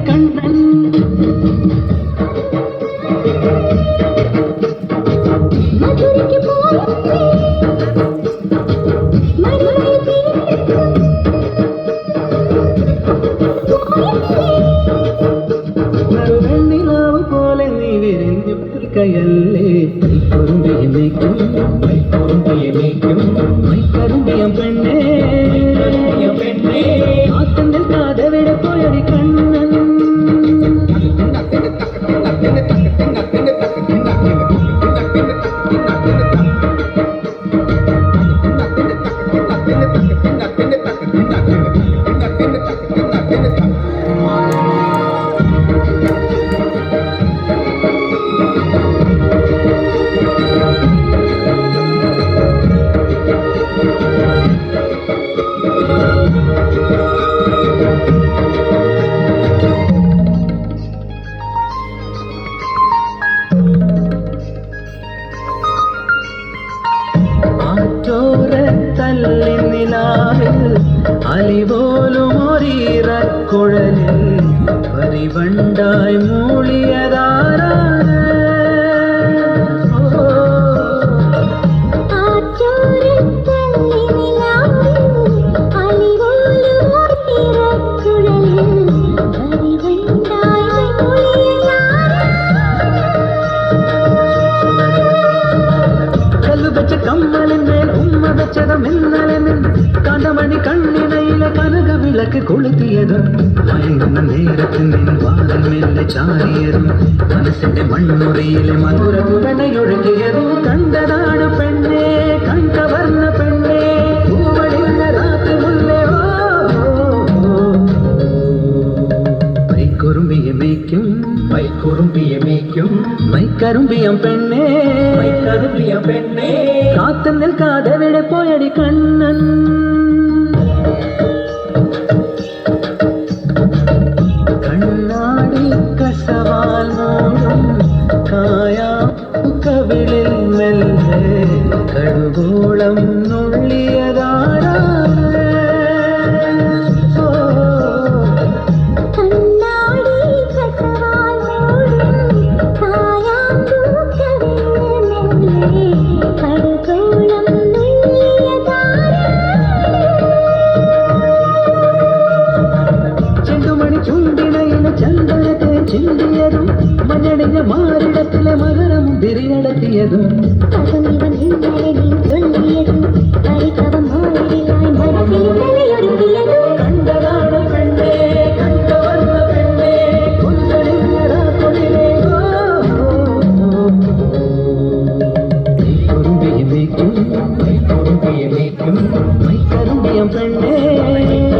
കണ്ണൻ വെണ്ണിലാവ് പോലെ നീ വിരിഞ്ഞു കയല്ലേ മൈക്കുറുമ്പിയമേക്കും മൈക്കറുമ്പിയം പെണ്ണേ ആത്തം നിൽക്കാതെ വിടെ പോയടി കണ്ണൻ തല്ലിനിലാവിൽ അലിപോലും ഒരീറക്കുഴലിൽ പരിവണ്ടായി മൂളിയതാരാണ് കമ്മലിന്മേൽ ഉമ്മ വെച്ചതും ഇന്നലെ കാന്തമണി കണ്ണിനയിലെ കനക വിളക്ക് കൊളുത്തിയത് മയങ്ങുന്ന നേരത്തിൽ നിൻ വാതിൽ മെല്ലെ ചാരിയതും മനസ്സിന്റെ മണ്ണുറിയിലെ മധുര തുവനയൊഴുകിയതും കണ്ടതാണ് പെണ്ണേ കൺകവർന്ന പെണ്ണേ പൂവണിന്ന രാത്രി മുല്ലേ മൈക്കുറുമ്പിയമേക്കും മൈക്കറുമ്പിയം പെണ്ണേ കാത്തും നിൽക്കാതെ വിടെ പോയടി കണ്ണൻ കണ്ണാടി കസവാൽ മൂടും കായാക്കവിളിൽ മെല്ലെ കടുകോളം നുള്ളിയതാരാണ് ചന്ദനത്തെ ചിന്തിയതും മഞ്ഞടിഞ്ഞ മാറിടത്തിലെ മകരം തിരിനടത്തിയതും കണ്ടതാണ് പെണ്ണേ കണ്ടവർന്ന പെണ്ണേ മൈക്കുറുമ്പിയമേക്കും മൈക്കറുമ്പിയം പെണ്ണേ